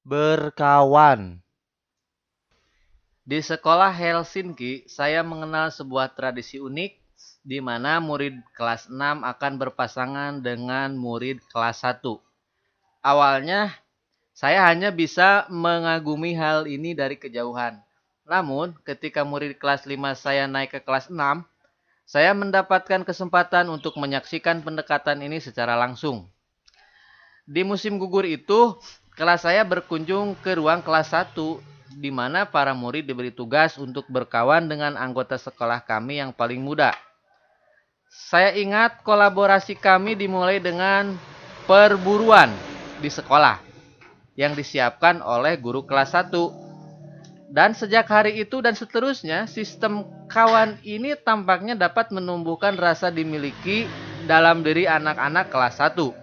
Berkawan. Di sekolah Helsinki, saya mengenal sebuah tradisi unik di mana murid kelas 6 akan berpasangan dengan murid kelas 1. Awalnya, saya hanya bisa mengagumi hal ini dari kejauhan. Namun, ketika murid kelas 5 saya naik ke kelas 6, saya mendapatkan kesempatan untuk menyaksikan pendekatan ini secara langsung. Di musim gugur itu, kelas saya berkunjung ke ruang kelas 1, di mana para murid diberi tugas untuk berkawan dengan anggota sekolah kami yang paling muda. Saya ingat kolaborasi kami dimulai dengan perburuan di sekolah yang disiapkan oleh guru kelas 1. Dan sejak hari itu dan seterusnya, sistem kawan ini tampaknya dapat menumbuhkan rasa dimiliki dalam diri anak-anak kelas 1.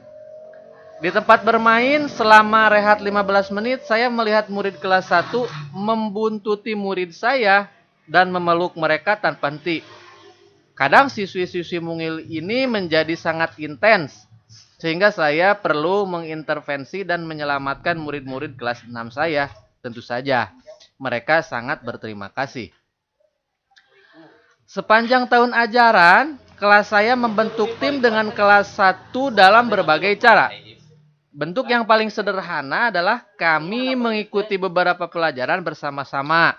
Di tempat bermain, selama rehat 15 menit, saya melihat murid kelas 1 membuntuti murid saya dan memeluk mereka tanpa henti. Kadang siswi-siswi mungil ini menjadi sangat intens, sehingga saya perlu mengintervensi dan menyelamatkan murid-murid kelas 6 saya. Tentu saja, mereka sangat berterima kasih. Sepanjang tahun ajaran, kelas saya membentuk tim dengan kelas 1 dalam berbagai cara. Bentuk yang paling sederhana adalah kami mengikuti beberapa pelajaran bersama-sama,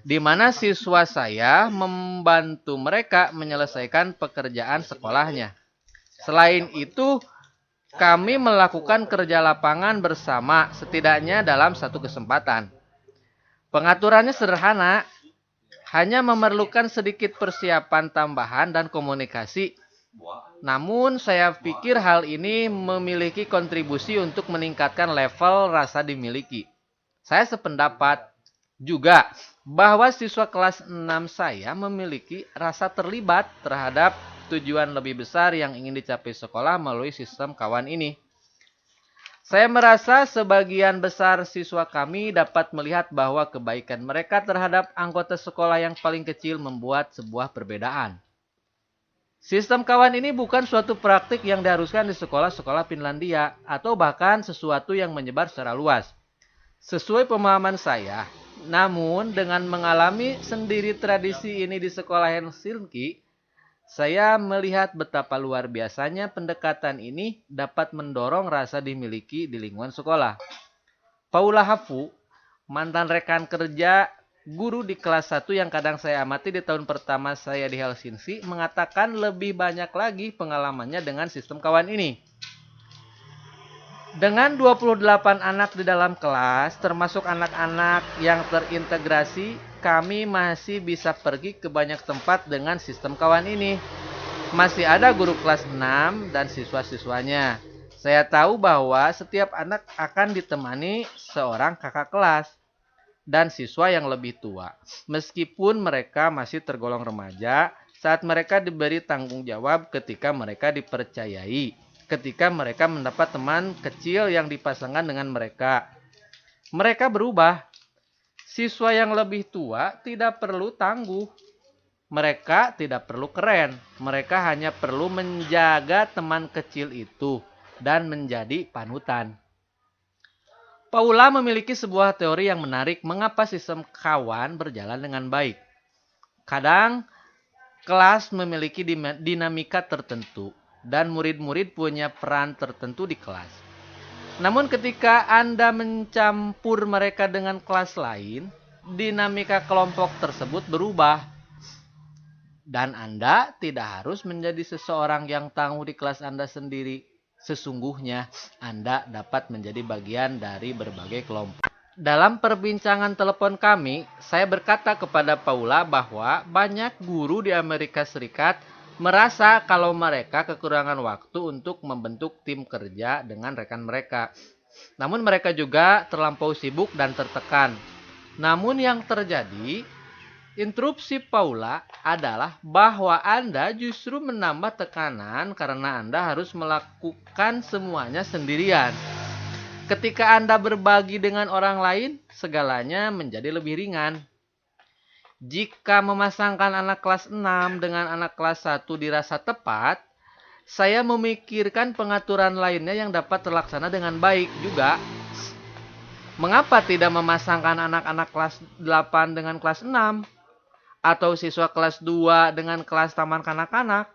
di mana siswa saya membantu mereka menyelesaikan pekerjaan sekolahnya. Selain itu, kami melakukan kerja lapangan bersama setidaknya dalam satu kesempatan. Pengaturannya sederhana, hanya memerlukan sedikit persiapan tambahan dan komunikasi. Namun saya pikir hal ini memiliki kontribusi untuk meningkatkan level rasa dimiliki. Saya sependapat juga bahwa siswa kelas 6 saya memiliki rasa terlibat terhadap tujuan lebih besar yang ingin dicapai sekolah melalui sistem kawan ini. Saya merasa sebagian besar siswa kami dapat melihat bahwa kebaikan mereka terhadap anggota sekolah yang paling kecil membuat sebuah perbedaan. Sistem kawan ini bukan suatu praktik yang diharuskan di sekolah-sekolah Finlandia atau bahkan sesuatu yang menyebar secara luas. Sesuai pemahaman saya, namun dengan mengalami sendiri tradisi ini di sekolah Helsinki, saya melihat betapa luar biasanya pendekatan ini dapat mendorong rasa dimiliki di lingkungan sekolah. Paula Hafu, mantan rekan kerja guru di kelas 1 yang kadang saya amati di tahun pertama saya di Helsinki, mengatakan lebih banyak lagi pengalamannya dengan sistem kawan ini. Dengan 28 anak di dalam kelas, termasuk anak-anak yang terintegrasi, kami masih bisa pergi ke banyak tempat dengan sistem kawan ini. Masih ada guru kelas 6 dan siswa-siswanya. Saya tahu bahwa setiap anak akan ditemani seorang kakak kelas dan siswa yang lebih tua. Meskipun mereka masih tergolong remaja, saat mereka diberi tanggung jawab ketika mereka dipercayai, ketika mereka mendapat teman kecil yang dipasangkan dengan mereka. Mereka berubah. Siswa yang lebih tua tidak perlu tangguh. Mereka tidak perlu keren. Mereka hanya perlu menjaga teman kecil itu dan menjadi panutan. Paula memiliki sebuah teori yang menarik mengapa sistem kawan berjalan dengan baik. Kadang, kelas memiliki dinamika tertentu dan murid-murid punya peran tertentu di kelas. Namun ketika Anda mencampur mereka dengan kelas lain, dinamika kelompok tersebut berubah. Dan Anda tidak harus menjadi seseorang yang tangguh di kelas Anda sendiri. Sesungguhnya Anda dapat menjadi bagian dari berbagai kelompok. Dalam perbincangan telepon kami, saya berkata kepada Paula bahwa banyak guru di Amerika Serikat merasa kalau mereka kekurangan waktu untuk membentuk tim kerja dengan rekan mereka. Namun mereka juga terlampau sibuk dan tertekan. Namun yang terjadi, interupsi Paula adalah bahwa Anda justru menambah tekanan karena Anda harus melakukan semuanya sendirian. Ketika Anda berbagi dengan orang lain, segalanya menjadi lebih ringan. Jika memasangkan anak kelas 6 dengan anak kelas 1 dirasa tepat, saya memikirkan pengaturan lainnya yang dapat terlaksana dengan baik juga. Mengapa tidak memasangkan anak-anak kelas 8 dengan kelas 6? Atau siswa kelas 2 dengan kelas taman kanak-kanak?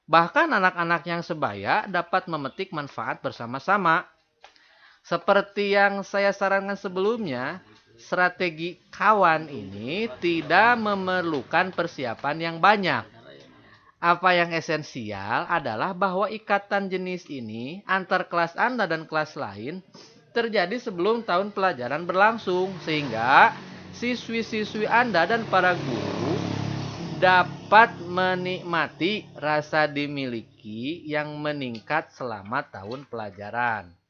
Bahkan anak-anak yang sebaya dapat memetik manfaat bersama-sama. Seperti yang saya sarankan sebelumnya, strategi kawan ini tidak memerlukan persiapan yang banyak. Apa yang esensial adalah bahwa ikatan jenis ini antar kelas Anda dan kelas lain terjadi sebelum tahun pelajaran berlangsung, sehingga siswi-siswi Anda dan para guru dapat menikmati rasa dimiliki yang meningkat selama tahun pelajaran.